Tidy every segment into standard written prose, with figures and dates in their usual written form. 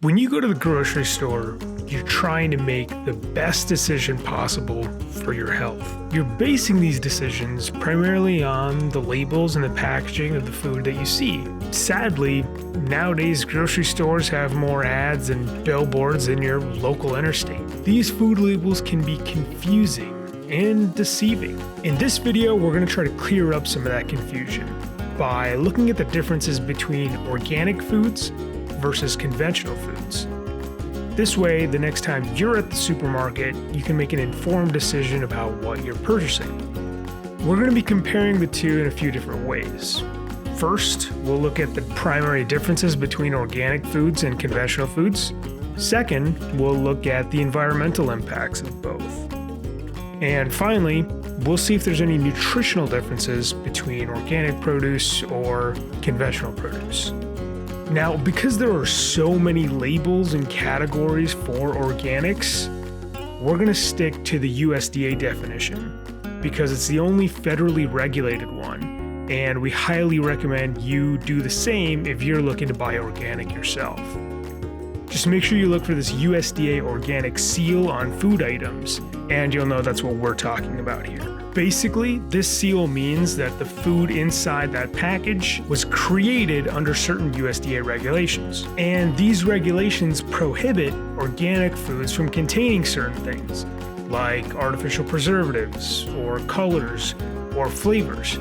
When you go to the grocery store, you're trying to make the best decision possible for your health. You're basing these decisions primarily on the labels and the packaging of the food that you see. Sadly, nowadays grocery stores have more ads and billboards than your local interstate. These food labels can be confusing and deceiving. In this video, we're going to try to clear up some of that confusion by looking at the differences between organic foods versus conventional foods. This way, the next time you're at the supermarket, you can make an informed decision about what you're purchasing. We're going to be comparing the two in a few different ways. First, we'll look at the primary differences between organic foods and conventional foods. Second, we'll look at the environmental impacts of both. And finally, we'll see if there's any nutritional differences between organic produce or conventional produce. Now, because there are so many labels and categories for organics, we're going to stick to the USDA definition because it's the only federally regulated one, and we highly recommend you do the same if you're looking to buy organic yourself. Just make sure you look for this USDA organic seal on food items, and you'll know that's what we're talking about here. Basically, this seal means that the food inside that package was created under certain USDA regulations. And these regulations prohibit organic foods from containing certain things, like artificial preservatives, or colors, or flavors,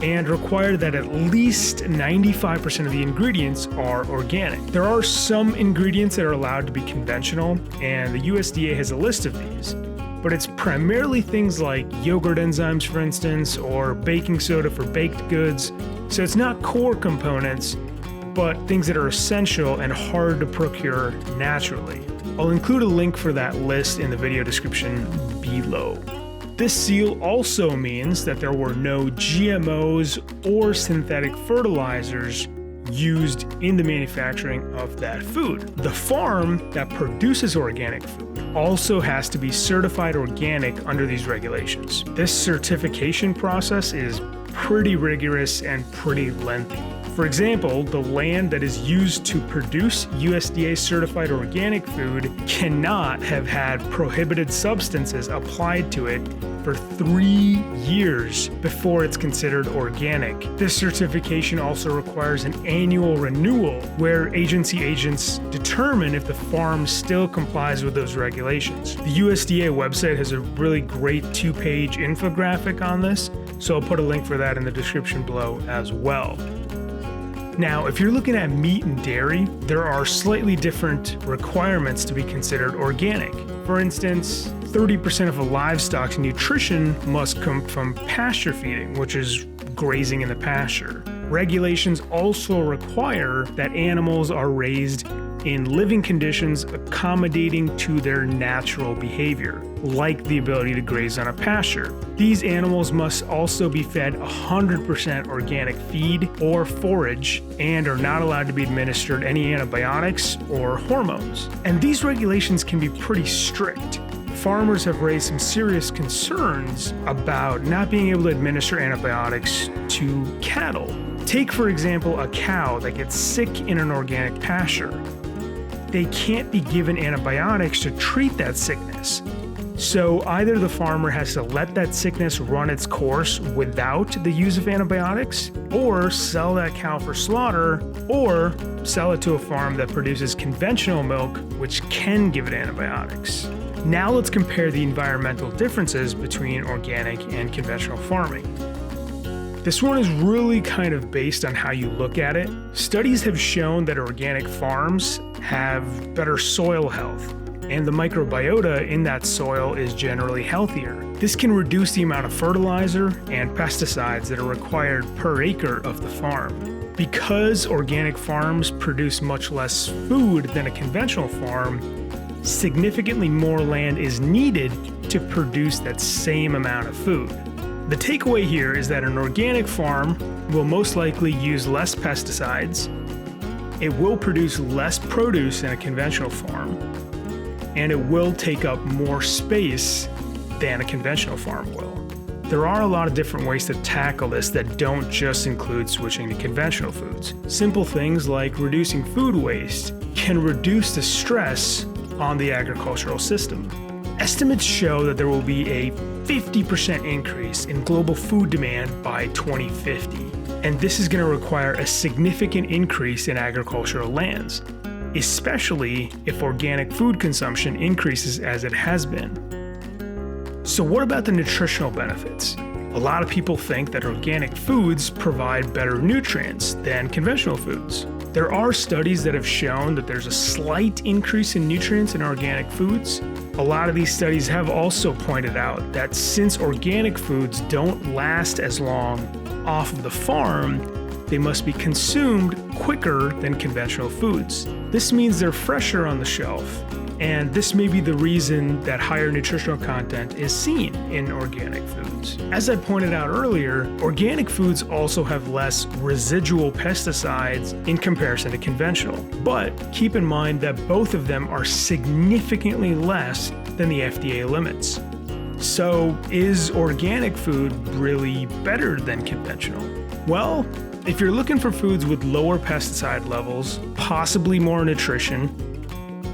and require that at least 95% of the ingredients are organic. There are some ingredients that are allowed to be conventional, and the USDA has a list of these. But it's primarily things like yogurt enzymes, for instance, or baking soda for baked goods. So it's not core components, but things that are essential and hard to procure naturally. I'll include a link for that list in the video description below. This seal also means that there were no GMOs or synthetic fertilizers used in the manufacturing of that food. The farm that produces organic food also has to be certified organic under these regulations. This certification process is pretty rigorous and pretty lengthy. For example, the land that is used to produce USDA certified organic food cannot have had prohibited substances applied to it for 3 years before it's considered organic. This certification also requires an annual renewal where agency agents determine if the farm still complies with those regulations. The USDA website has a really great 2-page infographic on this, so I'll put a link for that in the description below as well. Now, if you're looking at meat and dairy, there are slightly different requirements to be considered organic. For instance, 30% of a livestock's nutrition must come from pasture feeding, which is grazing in the pasture. Regulations also require that animals are raised in living conditions accommodating to their natural behavior, like the ability to graze on a pasture. These animals must also be fed 100% organic feed or forage and are not allowed to be administered any antibiotics or hormones. And these regulations can be pretty strict. Farmers have raised some serious concerns about not being able to administer antibiotics to cattle. Take, for example, a cow that gets sick in an organic pasture. They can't be given antibiotics to treat that sickness. So either the farmer has to let that sickness run its course without the use of antibiotics, or sell that cow for slaughter, or sell it to a farm that produces conventional milk, which can give it antibiotics. Now let's compare the environmental differences between organic and conventional farming. This one is really kind of based on how you look at it. Studies have shown that organic farms have better soil health, and the microbiota in that soil is generally healthier. This can reduce the amount of fertilizer and pesticides that are required per acre of the farm. Because organic farms produce much less food than a conventional farm, significantly more land is needed to produce that same amount of food. The takeaway here is that an organic farm will most likely use less pesticides, it will produce less produce than a conventional farm, and it will take up more space than a conventional farm will. There are a lot of different ways to tackle this that don't just include switching to conventional foods. Simple things like reducing food waste can reduce the stress on the agricultural system. Estimates show that there will be a 50% increase in global food demand by 2050, and this is going to require a significant increase in agricultural lands, especially if organic food consumption increases as it has been. So what about the nutritional benefits? A lot of people think that organic foods provide better nutrients than conventional foods. There are studies that have shown that there's a slight increase in nutrients in organic foods. A lot of these studies have also pointed out that since organic foods don't last as long off of the farm, they must be consumed quicker than conventional foods. This means they're fresher on the shelf, and this may be the reason that higher nutritional content is seen in organic foods. As I pointed out earlier, organic foods also have less residual pesticides in comparison to conventional, but keep in mind that both of them are significantly less than the FDA limits. So, is organic food really better than conventional? Well, if you're looking for foods with lower pesticide levels, possibly more nutrition,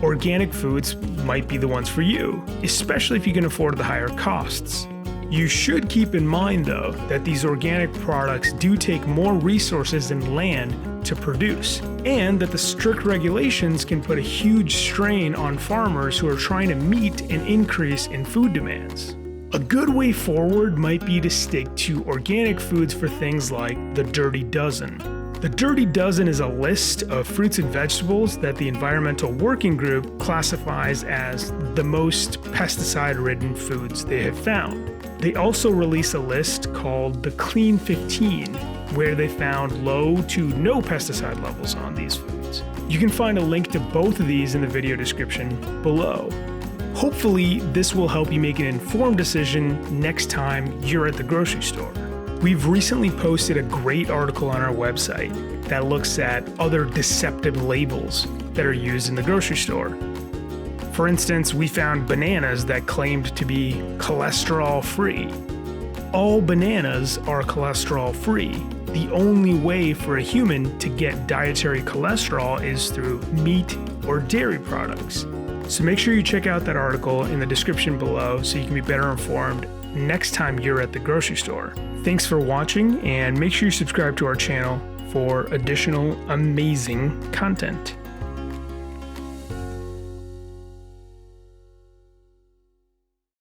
organic foods might be the ones for you, especially if you can afford the higher costs. You should keep in mind, though, that these organic products do take more resources and land to produce, and that the strict regulations can put a huge strain on farmers who are trying to meet an increase in food demands. A good way forward might be to stick to organic foods for things like the Dirty Dozen. The Dirty Dozen is a list of fruits and vegetables that the Environmental Working Group classifies as the most pesticide-ridden foods they have found. They also release a list called the Clean 15, where they found low to no pesticide levels on these foods. You can find a link to both of these in the video description below. Hopefully, this will help you make an informed decision next time you're at the grocery store. We've recently posted a great article on our website that looks at other deceptive labels that are used in the grocery store. For instance, we found bananas that claimed to be cholesterol-free. All bananas are cholesterol-free. The only way for a human to get dietary cholesterol is through meat or dairy products. So make sure you check out that article in the description below so you can be better informed next time you're at the grocery store. Thanks for watching, and make sure you subscribe to our channel for additional amazing content.